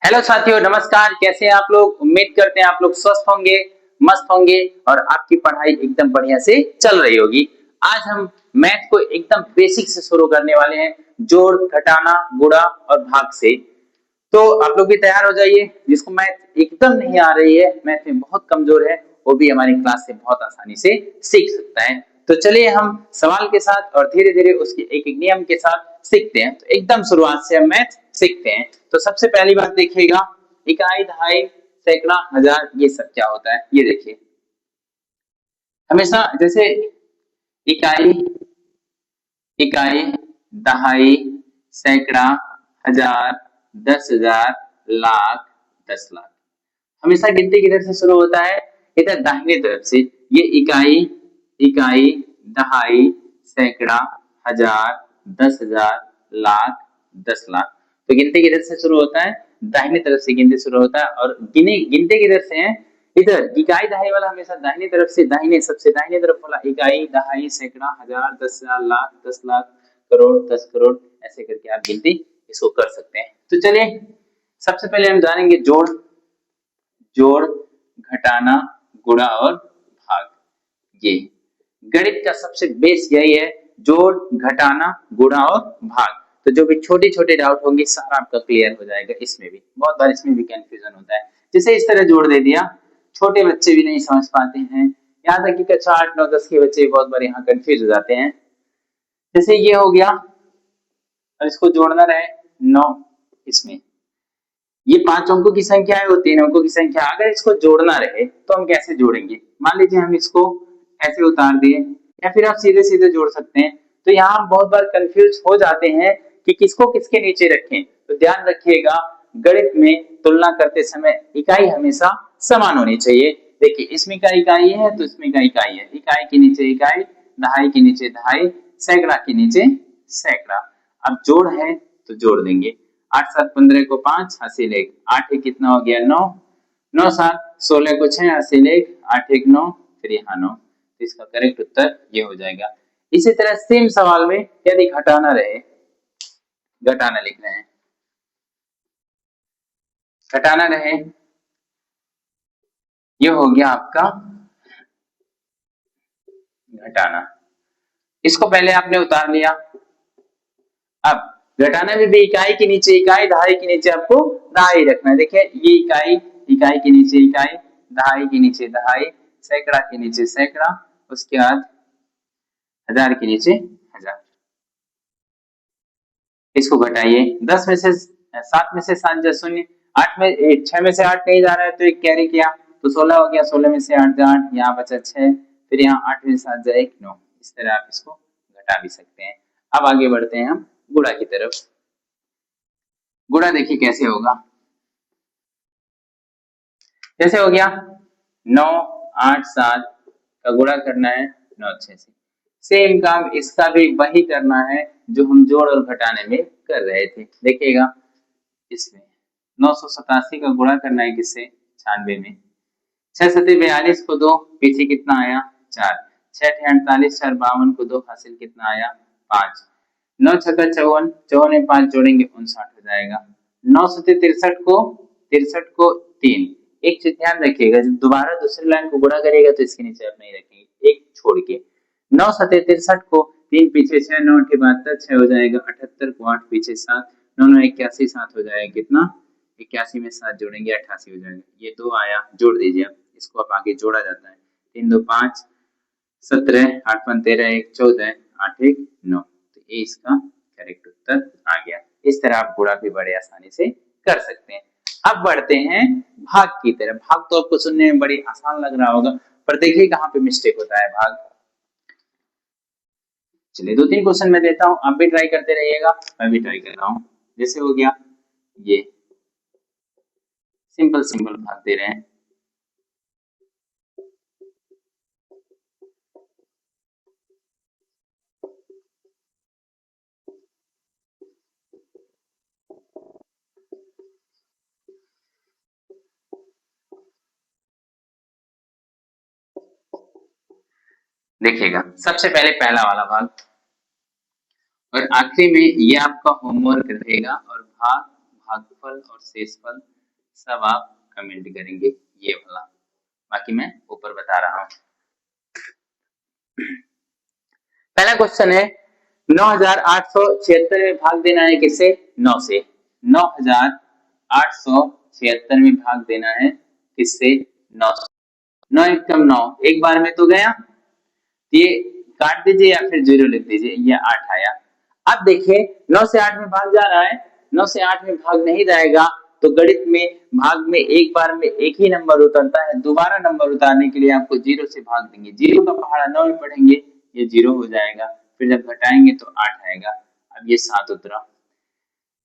Hello साथियों, नमस्कार। कैसे हैं आप लोग? उम्मीद करते हैं आप लोग स्वस्थ होंगे, मस्त होंगे और आपकी पढ़ाई एकदम बढ़िया से चल रही होगी। आज हम मैथ को एकदम बेसिक से शुरू करने वाले हैं, जोड़, घटाना, गुणा और भाग से। तो आप लोग भी तैयार हो जाइए। जिसको मैथ एकदम नहीं आ रही है, मैथ में बहुत कमजोर है, वो भी हमारी क्लास से बहुत आसानी से सीख सकता है। तो चलिए हम सवाल के साथ और धीरे धीरे उसके एक एक नियम के साथ सीखते हैं। तो एकदम शुरुआत से हम मैथ सीखते हैं। तो सबसे पहली बात देखिएगा, इकाई, दहाई, सैकड़ा, हजार, ये सब क्या होता है ये देखिए। हमेशा जैसे इकाई, इकाई, दहाई, सैकड़ा, हजार, 10,000, लाख, 10 लाख, हमेशा गिनती किधर से शुरू होता है? इधर दाहिने तरफ से। ये इकाई, इकाई, दहाई, सैकड़ा, हजार, 10,000, लाख, 10 लाख। तो गिनती किधर से शुरू होता है? दाहिने तरफ से गिनती शुरू होता है। और गिनते किधर से है? इधर इकाई दहाई वाला हमेशा दाहिने तरफ से, दाहिने सबसे दाहिने तरफ वाला इकाई, दहाई, सैकड़ा, हजार, 10,000, लाख, 10 लाख, करोड़, 10 करोड़, ऐसे करके आप गिनती इसको कर सकते हैं। तो चलिए सबसे पहले हम जानेंगे जोड़, जोड़, घटाना, गुणा और भाग। ये गणित का सबसे बेस यही है, जोड़, घटाना, गुणा और भाग। तो जो भी छोटे छोटे डाउट होंगे सारा आपका क्लियर हो जाएगा। इसमें भी बहुत बार इसमें भी कंफ्यूजन होता है। जैसे इस तरह जोड़ दे दिया, छोटे बच्चे भी नहीं समझ पाते हैं, यहाँ तक कि कक्षा 8, 9, 10 के बच्चे बहुत बार यहाँ कंफ्यूज हो जाते हैं। जैसे ये हो गया और इसको जोड़ना रहे 9, इसमें ये 5 अंकों की संख्या है, वो 3 अंकों की संख्या। अगर इसको जोड़ना रहे तो हम कैसे जोड़ेंगे? मान लीजिए हम इसको ऐसे उतार दिए, या फिर आप सीधे सीधे जोड़ सकते हैं। तो यहाँ हम बहुत बार कंफ्यूज हो जाते हैं कि किसको किसके नीचे रखें। तो ध्यान रखिएगा, गणित में तुलना करते समय इकाई हमेशा समान होनी चाहिए। देखिए इसमें का इकाई है तो इसमें का इकाई है, इकाई के नीचे इकाई, दहाई के नीचे दहाई, सैकड़ा के नीचे सैकड़ा। अब जोड़ है तो जोड़ देंगे। 8 7 15 को 5, हासिल 1, 8 एक कितना हो गया 9, 9 7 16 को 6, हासिल 1, 8 एक 9, फिर यहाँ 9। तो इसका करेक्ट उत्तर ये हो जाएगा। इसी तरह सेम सवाल में यदि घटाना रहे, घटाना लिख रहे हैं, घटाना रहे, ये हो गया आपका घटाना। इसको पहले आपने उतार लिया। अब घटाना में भी इकाई के नीचे इकाई, दहाई के नीचे आपको दहाई रखना है। देखिए ये इकाई, इकाई के नीचे इकाई, दहाई के नीचे दहाई, सैकड़ा के नीचे सैकड़ा, उसके बाद हजार के नीचे हजार। इसको घटाइए, 10 में से 7 में से 7 जा शून्य, 8 में 6 में से 8 नहीं जा रहा है तो एक कैरी किया तो 16 हो गया, 16 में से 8 जा 8, यहाँ बचा 6, फिर यहाँ 8 में से 7 जा 1, 9। इस तरह आप इसको घटा भी सकते हैं। अब आगे बढ़ते हैं हम गुणा की तरफ। गुणा देखिए कैसे होगा। कैसे हो गया, 9 8 7 का गुणा करना है 9 6 से। सेम काम इसका भी वही करना है जो हम जोड़ और घटाने में कर रहे थे। देखिएगा इसमें 987 का गुणा करना है किससे? 96 में। 6 सत्ते 42 को 2, पीछे कितना आया 4, 6 48, 4 52 को 2, हासिल कितना आया 5, 9 छक्का 54, 54 में 5 जोड़ेंगे 59 हो जाएगा। 9 सत्ते 63 को, 63 को 3। एक चीज ध्यान रखिएगा, जब दोबारा दूसरी लाइन को गुणा करिएगा तो इसके नीचे आप नहीं रखेंगे, एक छोड़ के। 9 सत्ते 63 को, 3 पीछे 6, 9 8 72, 6 हो जाएगा 78 को, 8 पीछे 7, 9 9 81, 7 हो जाएगा कितना 81 में 7 जोड़ेंगे 88 हो जाएगा। ये 2 आया, जोड़ दीजिए आप इसको, आप आगे जोड़ा जाता है। 3 2 5, 17, 8 5 13, 1 14, 8 1 9। तो ये इसका करेक्ट उत्तर आ गया। इस तरह आप गुणा भी बड़े आसानी से कर सकते हैं। अब बढ़ते हैं भाग की तरफ। भाग तो आपको सुनने में बड़ी आसान लग रहा होगा, पर देखिए कहाँ पे मिस्टेक होता है भाग। चलिए 2 3 क्वेश्चन मैं देता हूँ, आप भी ट्राई करते रहिएगा, मैं भी ट्राई कर रहा हूँ। जैसे हो गया ये सिंपल सिंपल भाग दे रहे हैं। देखिएगा सबसे पहले पहला वाला भाग, और आखिरी में ये आपका होमवर्क रहेगा। और भाग, भागफल और शेषफल सब आप कमेंट करेंगे ये वाला, बाकी मैं ऊपर बता रहा हूँ। पहला क्वेश्चन है 9876 में भाग देना है किसे? 9 से। 9876 में भाग देना है किससे? 9 से। 9 एकम 9, एक बार में तो गया, ये काट दीजिए या फिर 0 लिख दीजिए, ये 8 आया। अब देखिए 9 से 8 में भाग जा रहा है, 9 से 8 में भाग नहीं जाएगा तो गणित में भाग में एक बार में एक ही नंबर उतरता है, दोबारा नंबर उतारने के लिए आपको 0 से भाग देंगे। 0 का पहाड़ा 9 में पढ़ेंगे, ये 0 हो जाएगा, फिर जब घटाएंगे तो 8 आएगा। अब ये 7 उतरा,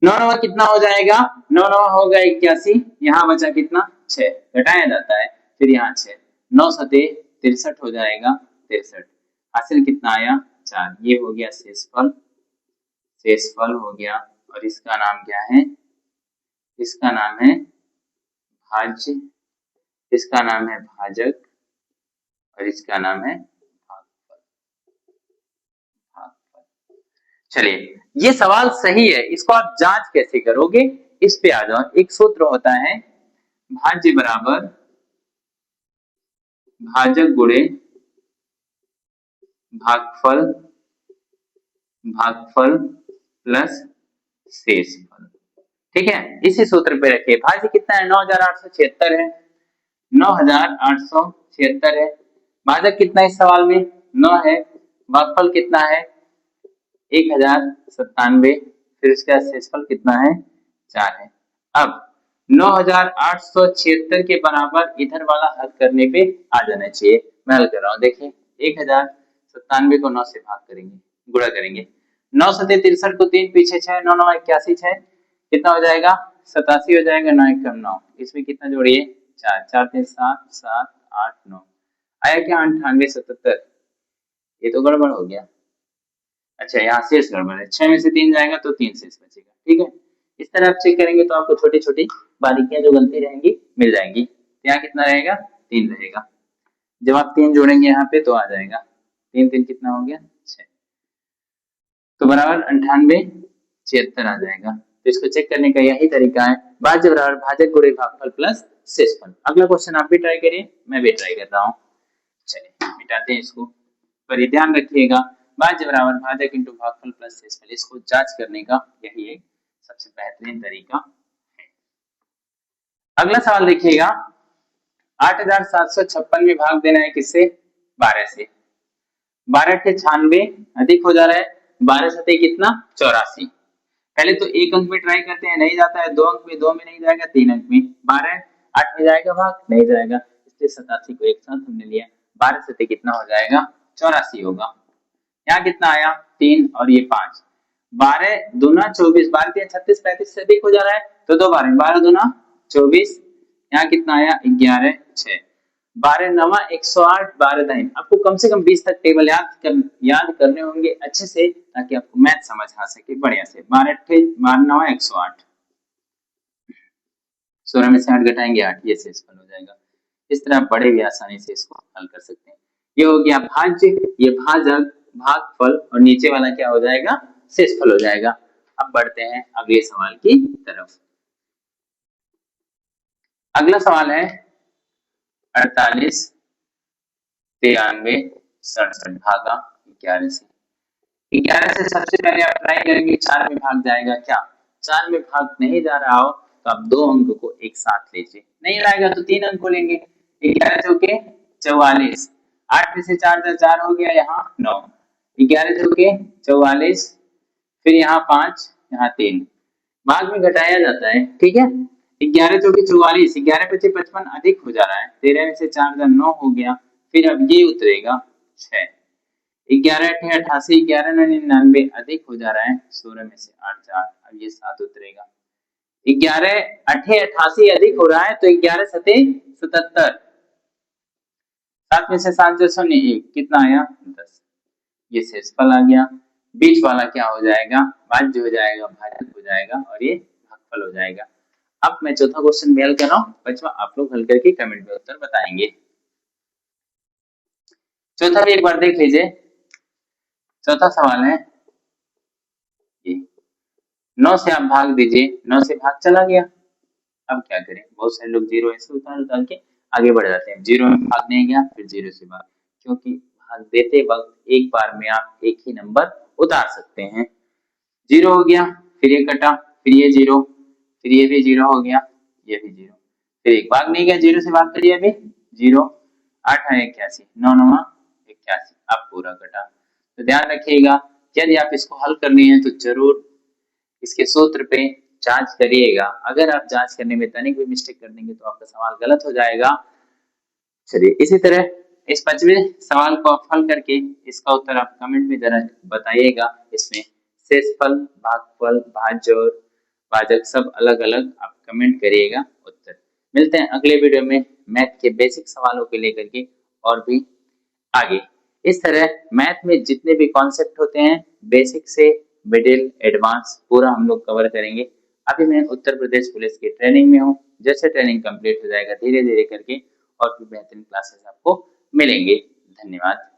9 नवा कितना हो जाएगा? 9 नवा होगा 81, यहाँ बचा कितना? 6, घटाया जाता है, फिर यहाँ 6, 9 सते 63 हो जाएगा, 63। हासिल कितना आया? 4। ये हो गया शेषफल, शेषफल हो गया, और इसका नाम क्या है? इसका नाम है भाज्य, इसका नाम है भाजक, और इसका नाम है भागफल। भागफल। चलिए ये सवाल सही है, इसको आप जांच कैसे करोगे इस पे आ जाओ। एक सूत्र होता है भाज्य बराबर भाजक गुणे भागफल, भागफल प्लस शेषफल। ठीक है, इसी सूत्र पे रखिए। भाज्य कितना है? 9876 है, 9876 है। भाजक कितना है इस सवाल में? 9 है। भागफल कितना है? 1097, फिर इसका शेषफल कितना है? 4 है। अब 9876 के बराबर इधर वाला हल करने पे आ जाना चाहिए। मैं हल कर रहा हूँ, देखिए 1097 को 9 से भाग करेंगे, गुणा करेंगे। 9 सते 63 को 3 पीछे 6, 9 9 81, 6 कितना हो जाएगा? 87 हो जाएगा। 9 एकम 9, इसमें कितना जोड़िए? 4, 4 3 7, 7 8 9 आया क्या? 9877। ये तो गड़बड़ हो गया। अच्छा यहाँ शेष गड़बड़ है, 6 में से 3 जाएगा तो 3 शेष बचेगा। ठीक है, इस तरह आप चेक करेंगे तो आपको छोटी छोटी बारीकियां जो गलती रहेंगी मिल जाएंगी। यहाँ कितना रहेगा? 3 रहेगा। जब आप 3 जोड़ेंगे यहाँ पे तो आ जाएगा 3 3 कितना हो गया? 6, तो बराबर 9876 आ जाएगा। तो इसको चेक करने का यही तरीका है, भाज्य बराबर भाजक गुणे भागफल प्लस शेषफल। अगला क्वेश्चन आप भी ट्राई करिए, मैं भी ट्राई कर रहा हूँ। चलिए मिटाते हैं इसको, पर ध्यान रखिएगा भाज्य बराबर भाजक इंटू भागफल प्लस शेषफल, इसको जांच करने का यही एक सबसे बेहतरीन तरीका है। अगला सवाल देखिएगा 8756 में भाग देना है किससे? 12 से। 12 के 96 अधिक हो जा रहा है, 12 सते कितना? 84। पहले तो एक अंक में ट्राई करते हैं, नहीं जाता है। 2 अंक में, 2 में नहीं जाएगा, 3 अंक में। 12 8 में जाएगा भाग, नहीं जाएगा, इसलिए 87 को एक साथ हमने लिया। 12 सते कितना हो जाएगा? 84 होगा। यहाँ कितना आया? 3 और ये 5, 12 दूना 24, 12 3 36, 35 से अधिक हो जा रहा है तो 2 12, 12 दूना 24, यहाँ कितना आया? 11 6, 12 नवा 108, 12 दाइन। आपको कम से कम 20 तक टेबल याद करने होंगे अच्छे से, ताकि आपको मैथ समझ आ सके बढ़िया से। 12 नवा 108, 16 में से 8 घटाएंगे 8, ये शेषफल हो जाएगा। इस तरह आप बड़े भी आसानी से इसको हल कर सकते हैं। ये हो गया भाज्य, ये भाजक, भागफल, और नीचे वाला क्या हो जाएगा? शेषफल हो जाएगा। अब बढ़ते हैं अगले सवाल की तरफ। अगला सवाल है 48 93 67 भागा 11 से। 11 से सबसे पहले आप ट्राई करेंगे 4 में भाग जाएगा क्या? 4 में भाग नहीं जा रहा हो तो आप 2 अंक को एक साथ लीजिए, नहीं जाएगा तो 3 अंक को लेंगे। 11 चौके 44, 8 में से 4 4 हो गया, यहाँ 9, 11 चौके 44, फिर यहाँ 5, यहाँ 3, भाग में घटाया जाता है। ठीक है, 11 चौके 44, 11 पचे 55 अधिक हो जा रहा है, 13 में से 4 9 हो गया, फिर अब ये उतरेगा 6, 11 8 88, 11 9 99 अधिक हो जा रहा है, 16 में से 8 4, अब ये 7 उतरेगा। 11 8 88 अधिक हो रहा है तो 11 सते 77, 7 में से 7 जो 0 1, कितना आया? 10, ये शेषफल आ गया। बीच वाला क्या हो जाएगा? भाज्य हो जाएगा, भाजक हो जाएगा, और ये भागफल हो जाएगा। अब मैं चौथा क्वेश्चन भी हल कर रहा हूँ, बच्चों आप लोग हल करके कमेंट में उत्तर बताएंगे। चौथा भी एक बार देख लीजिए। चौथा सवाल है ये 9 से आप भाग दीजिए, 9 से भाग चला गया। अब क्या करें, बहुत सारे लोग जीरो ऐसे उतार उतार के आगे बढ़ जाते हैं। जीरो में भाग नहीं गया, फिर जीरो से भाग, क्योंकि भाग देते वक्त एक बार में आप एक ही नंबर उतार सकते हैं। जीरो हो गया, फिर ये कटा, फिर ये जीरो, फिर ये भी जीरो हो गया, ये भी जीरो, फिर एक भाग नहीं गया, जीरो से भाग करिए अभी, जीरो, 8 है 81, 9 9 81, अब पूरा कटा। तो ध्यान रखिएगा, यदि आप इसको हल करनी है तो जरूर इसके सूत्र पे जांच करिएगा। अगर आप जांच करने में तनिक भी मिस्टेक कर देंगे तो आपका सवाल गलत हो जाएगा। चलिए, इसी तरह इस 5वें सवाल को आप हल करके इसका उत्तर आप कमेंट में जरा बताइएगा। इसमें शेषफल, भागफल, भाज्य और भाजक सब अलग अलग आप कमेंट करिएगा उत्तर। मिलते हैं अगले वीडियो में मैथ के बेसिक सवालों को लेकर के और भी आगे। इस तरह मैथ में जितने भी कॉन्सेप्ट होते हैं, बेसिक से मिडिल एडवांस, पूरा हम लोग कवर करेंगे। अभी मैं उत्तर प्रदेश पुलिस की ट्रेनिंग में हूँ। जैसे ट्रेनिंग कंप्लीट हो जाएगा, धीरे धीरे करके और भी बेहतरीन क्लासेस आपको मिलेंगे। धन्यवाद।